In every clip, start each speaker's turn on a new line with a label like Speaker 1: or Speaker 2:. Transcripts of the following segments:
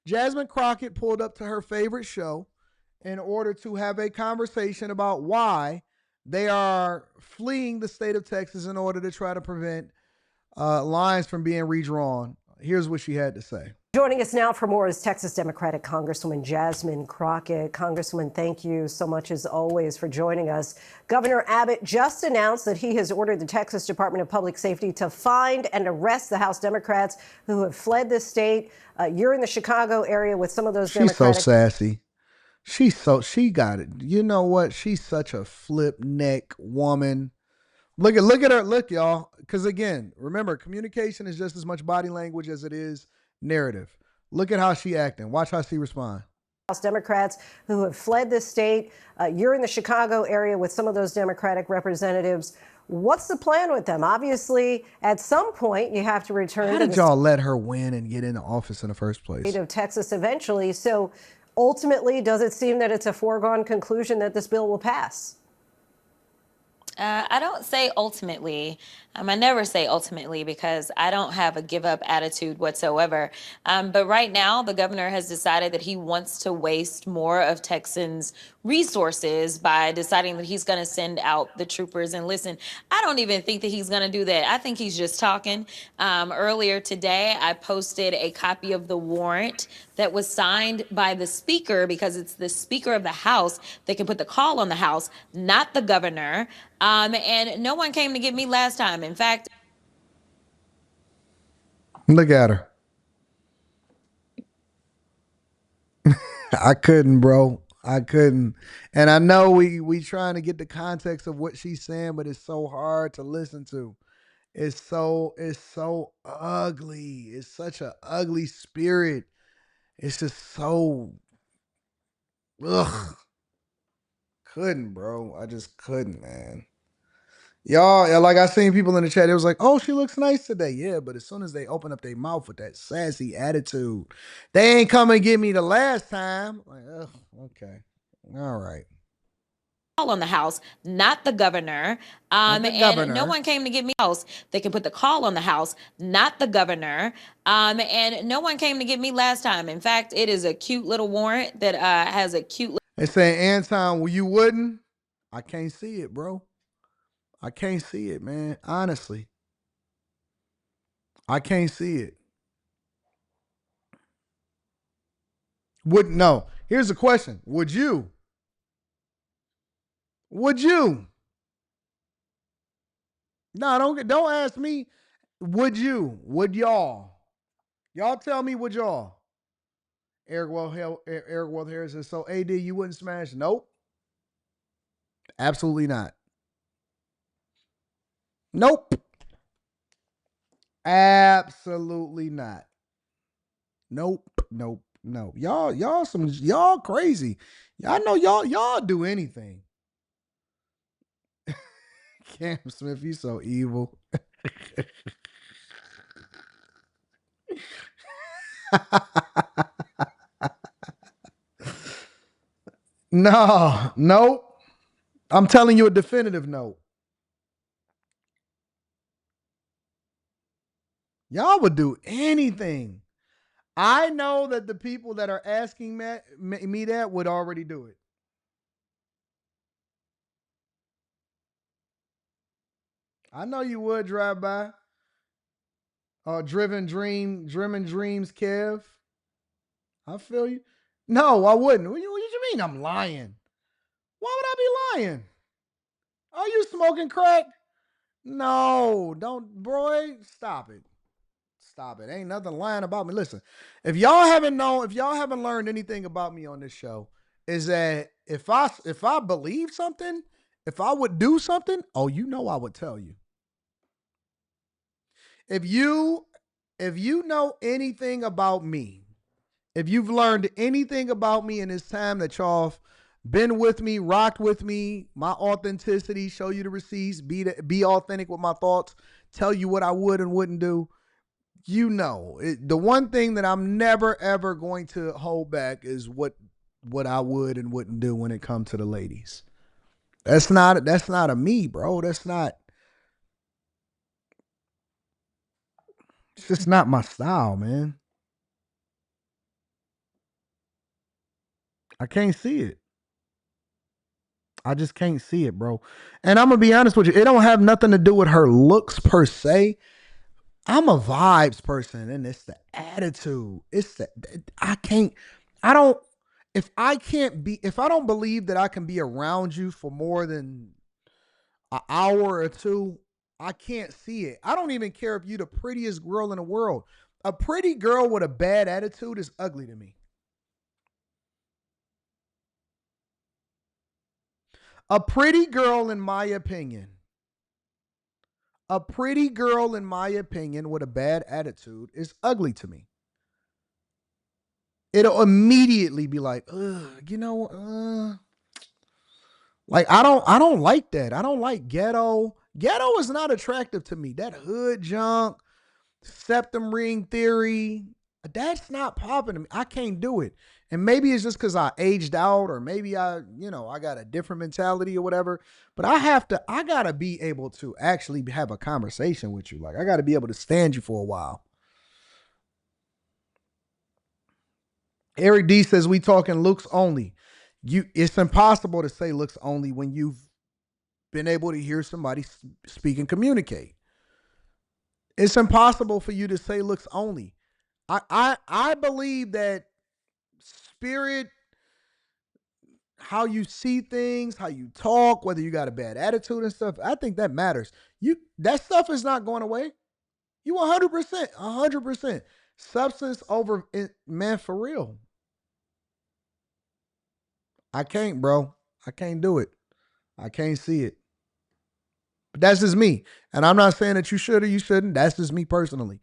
Speaker 1: Jasmine Crockett pulled up to her favorite show in order to have a conversation about why they are fleeing the state of Texas in order to try to prevent lines from being redrawn. Here's what she had to say.
Speaker 2: Joining us now for more is Texas Democratic Congresswoman Jasmine Crockett. Congresswoman, thank you so much as always for joining us. Governor Abbott just announced that he has ordered the Texas Department of Public Safety to find and arrest the House Democrats who have fled the state. You're in the Chicago area with some of those Democratic.
Speaker 1: She's so sassy. She got it. You know what? She's such a flip neck woman. Look at her. Look, y'all. Because again, remember, communication is just as much body language as it is narrative. Look at how she acting. Watch how she respond.
Speaker 2: House Democrats who have fled the state. You're in the Chicago area with some of those Democratic representatives. What's the plan with them? Obviously, at some point, you have to return.
Speaker 1: How did y'all let her win and get into office in the first place?
Speaker 2: State of Texas eventually. So ultimately, does it seem that it's a foregone conclusion that this bill will pass?
Speaker 3: I don't say ultimately. I never say ultimately because I don't have a give up attitude whatsoever. But right now, the governor has decided that he wants to waste more of Texans' resources by deciding that he's going to send out the troopers. And listen, I don't even think that he's going to do that. I think he's just talking. Earlier today, I posted a copy of the warrant that was signed by the speaker, because it's the speaker of the House that can put the call on the House, not the governor. And no one came to get me last time. In fact,
Speaker 1: look at her. I couldn't, bro. I couldn't. And I know we trying to get the context of what she's saying, but it's so hard to listen to. It's so ugly. It's such an ugly spirit. It's just so ugh. Couldn't, bro. I just couldn't, man. Y'all, like I seen people in the chat, it was like, oh, she looks nice today. Yeah, but as soon as they open up their mouth with that sassy attitude, they ain't come and get me the last time. Like, ugh, okay. All right.
Speaker 3: Call on the House, not the governor.
Speaker 1: Not the
Speaker 3: and
Speaker 1: governor.
Speaker 3: no one came to get me House. They can put the call on the House, not the governor. And no one came to get me last time. In fact, it is a cute little warrant that has a cute.
Speaker 1: They saying, Anton, well, you wouldn't? I can't see it, bro. I can't see it, man. Honestly. I can't see it. No. Here's the question. Would you? Would you? No, don't ask me. Would you? Would y'all? Y'all tell me, would y'all? Eric World Harris says, so AD, you wouldn't smash? Nope. Absolutely not. Nope. Absolutely not. Nope. Nope. No. Y'all crazy. I know y'all do anything. Cam Smith, you so evil. No, nope. I'm telling you a definitive no. Y'all would do anything. I know that the people that are asking me that would already do it. I know you would drive by. Driven Dreams, Kev. I feel you. No, I wouldn't. What you mean I'm lying? Why would I be lying? Are you smoking crack? No, don't, bro. Stop it. Stop it. Ain't nothing lying about me. Listen, if y'all haven't learned anything about me on this show, is that if I believe something, if I would do something, oh, you know I would tell you. If you know anything about me, if you've learned anything about me in this time that y'all been with me, rocked with me, my authenticity, show you the receipts, be authentic with my thoughts, tell you what I would and wouldn't do. You know, the one thing that I'm never ever going to hold back is what I would and wouldn't do when it comes to the ladies. That's not a me, bro. It's just not my style, man. I can't see it. I just can't see it, bro. And I'm gonna be honest with you, it don't have nothing to do with her looks per se. I'm a vibes person, and it's the attitude. It's the I can't. I don't. If I don't believe that I can be around you for more than an hour or two, I can't see it. I don't even care if you're the prettiest girl in the world. A pretty girl with a bad attitude is ugly to me. A pretty girl, in my opinion, with a bad attitude is ugly to me. It'll immediately be like, like I don't like that. I don't like ghetto. Ghetto is not attractive to me. That hood junk, septum ring theory, that's not popping to me. I can't do it. And maybe it's just because I aged out, or maybe I got a different mentality or whatever. But I gotta be able to actually have a conversation with you. Like, I gotta be able to stand you for a while. Eric D says we talking looks only. It's impossible to say looks only when you've been able to hear somebody speak and communicate. It's impossible for you to say looks only. I believe that spirit, how you see things, how you talk, whether you got a bad attitude and stuff, I think that matters. That stuff is not going away. You 100%, 100%. Substance over man, for real. I can't, bro. I can't do it. I can't see it. But that's just me. And I'm not saying that you should or you shouldn't. That's just me personally.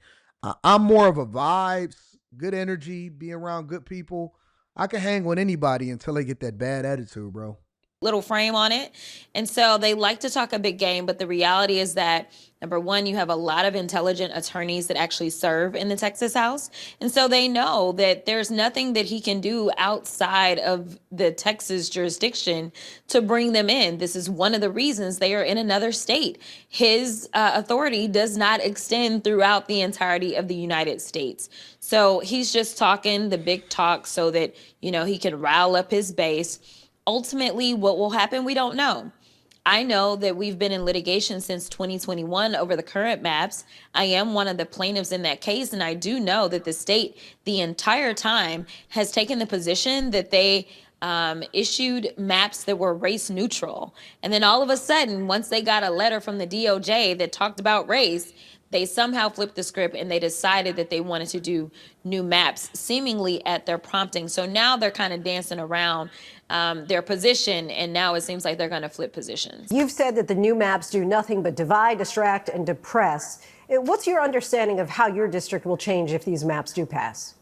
Speaker 1: I'm more of a vibes, good energy, be around good people. I can hang with anybody until they get that bad attitude, bro.
Speaker 3: Little frame on it. And so they like to talk a big game, but the reality is that, number one, you have a lot of intelligent attorneys that actually serve in the Texas House. And so they know that there's nothing that he can do outside of the Texas jurisdiction to bring them in. This is one of the reasons they are in another state. His authority does not extend throughout the entirety of the United States. So he's just talking the big talk so that, he can rile up his base. Ultimately, what will happen, we don't know. I know that we've been in litigation since 2021 over the current maps. I am one of the plaintiffs in that case, and I do know that the state the entire time has taken the position that they issued maps that were race neutral. And then all of a sudden, once they got a letter from the DOJ that talked about race, they somehow flipped the script and they decided that they wanted to do new maps, seemingly at their prompting. So now they're kind of dancing around their position, and now it seems like they're going to flip positions.
Speaker 2: You've said that the new maps do nothing but divide, distract, and depress. What's your understanding of how your district will change if these maps do pass?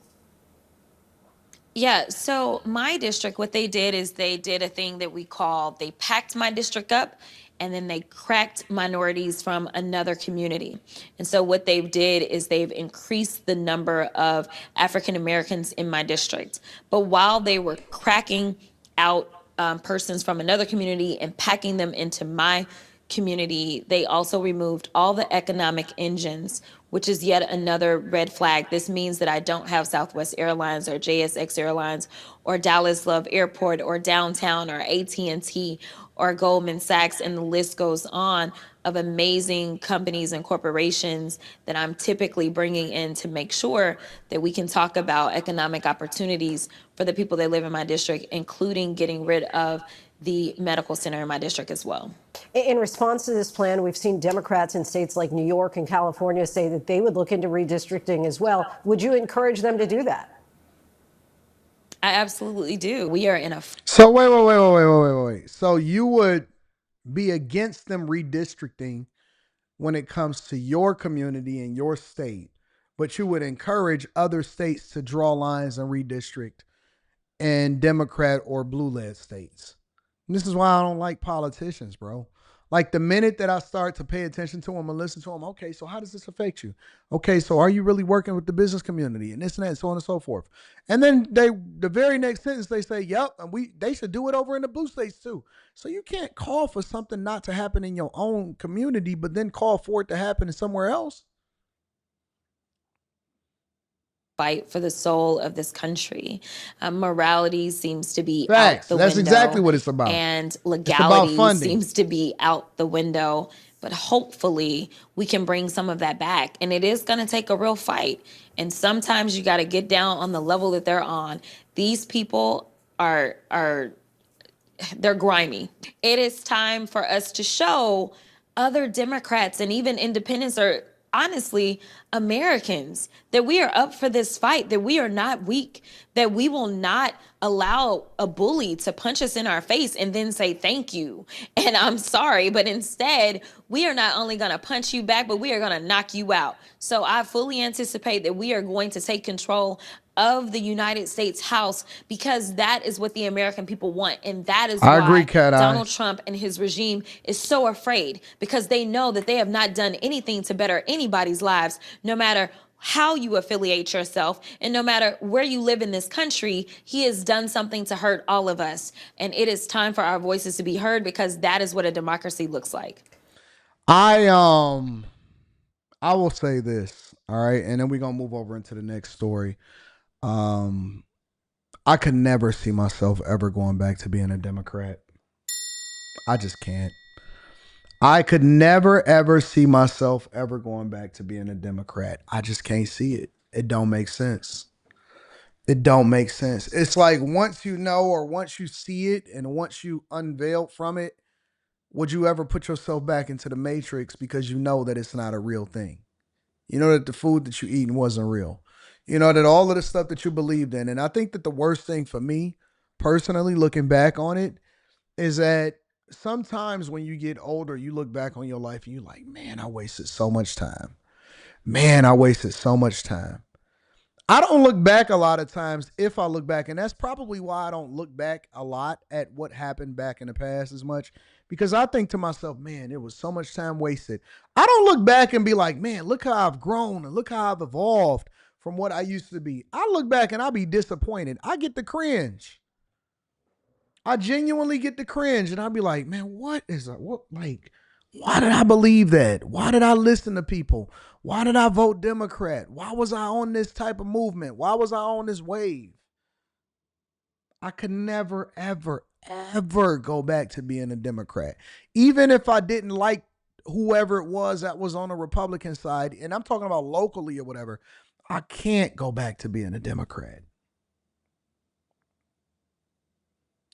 Speaker 3: Yeah, so my district, what they did is they did a thing that we call, they packed my district up and then they cracked minorities from another community. And so what they've did is they've increased the number of African Americans in my district. But while they were cracking out persons from another community and packing them into my community, they also removed all the economic engines, which is yet another red flag. This means that I don't have Southwest Airlines or JSX Airlines or Dallas Love Airport or Downtown or AT&T or Goldman Sachs, and the list goes on of amazing companies and corporations that I'm typically bringing in to make sure that we can talk about economic opportunities for the people that live in my district, including getting rid of the medical center in my district as well.
Speaker 2: In response to this plan, we've seen Democrats in states like New York and California say that they would look into redistricting as well. Would you encourage them to do that?
Speaker 3: I absolutely do. We are in a...
Speaker 1: So wait. So you would be against them redistricting when it comes to your community and your state, but you would encourage other states to draw lines and redistrict in Democrat or blue-led states. And this is why I don't like politicians, bro. Like, the minute that I start to pay attention to them and listen to them, okay, so how does this affect you? Okay, so are you really working with the business community and this and that and so on and so forth? And then the very next sentence they say, yep, and they should do it over in the blue states too. So you can't call for something not to happen in your own community, but then call for it to happen in somewhere else.
Speaker 3: fight for the soul of this country. Morality seems to be out
Speaker 1: Facts.
Speaker 3: the
Speaker 1: That's
Speaker 3: window,
Speaker 1: exactly what it's about.
Speaker 3: and
Speaker 1: It's about
Speaker 3: legality
Speaker 1: funding.
Speaker 3: seems to be out the window. But hopefully, we can bring some of that back. And it is going to take a real fight. And sometimes you got to get down on the level that they're on. These people are they're grimy. It is time for us to show other Democrats and even independents, or honestly Americans, that we are up for this fight, that we are not weak, that we will not allow a bully to punch us in our face and then say thank you and I'm sorry, but instead we are not only going to punch you back, but we are going to knock you out. So I fully anticipate that we are going to take control of the United States House, because that is what the American people want. And that is
Speaker 1: I agree,
Speaker 3: why
Speaker 1: Cat
Speaker 3: Donald
Speaker 1: Eye.
Speaker 3: Trump and his regime is so afraid, because they know that they have not done anything to better anybody's lives, no matter how you affiliate yourself and no matter where you live in this country. He has done something to hurt all of us. And it is time for our voices to be heard, because that is what a democracy looks like.
Speaker 1: I I will say this, all right, and then we're gonna move over into the next story. Um, I could never see myself ever going back to being a Democrat. I just can't. I could never ever see myself ever going back to being a Democrat. I just can't see it. It don't make sense. It don't make sense. It's like once you know or once you see it and once you unveil from it, would you ever put yourself back into the matrix because you know that it's not a real thing? You know that the food that you eating wasn't real. You know that all of the stuff that you believed in. And I think that the worst thing for me, personally, looking back on it, is that sometimes when you get older, you look back on your life and you're like, man, I wasted so much time. Man, I wasted so much time. I don't look back a lot of times if I look back, and that's probably why I don't look back a lot at what happened back in the past as much, because I think to myself, man, it was so much time wasted. I don't look back and be like, man, look how I've grown and look how I've evolved from what I used to be. I look back and I be disappointed. I get the cringe. I genuinely get the cringe, and I'll be like, man, what is that? What, like, why did I believe that? Why did I listen to people? Why did I vote Democrat? Why was I on this type of movement? Why was I on this wave? I could never, ever, ever go back to being a Democrat. Even if I didn't like whoever it was that was on the Republican side, and I'm talking about locally or whatever, I can't go back to being a Democrat.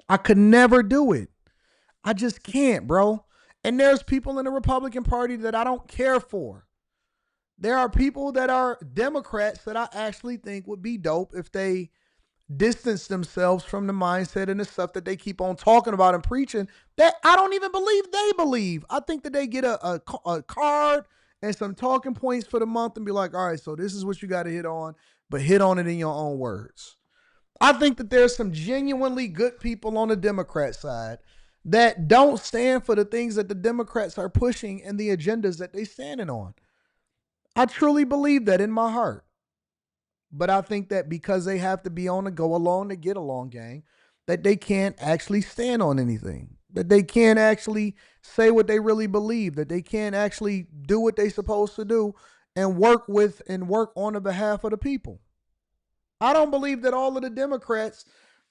Speaker 1: I could never do it. I just can't, bro. And there's people in the Republican Party that I don't care for. There are people that are Democrats that I actually think would be dope if they distance themselves from the mindset and the stuff that they keep on talking about and preaching that I don't even believe they believe. I think that they get a card and some talking points for the month and be like, all right, so this is what you got to hit on, but hit on it in your own words. I think that there's some genuinely good people on the Democrat side that don't stand for the things that the Democrats are pushing and the agendas that they're standing on. I truly believe that in my heart. But I think that because they have to be on a go along to get along gang, that they can't actually stand on anything. That they can't actually say what they really believe. That they can't actually do what they're supposed to do and work with and work on the behalf of the people. I don't believe that all of the Democrats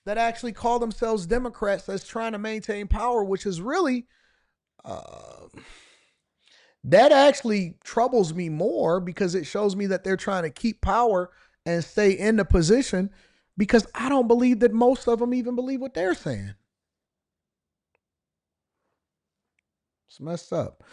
Speaker 1: that actually call themselves Democrats that's trying to maintain power, which is really uh, that actually troubles me more because it shows me that they're trying to keep power and stay in the position, because I don't believe that most of them even believe what they're saying. It's messed up.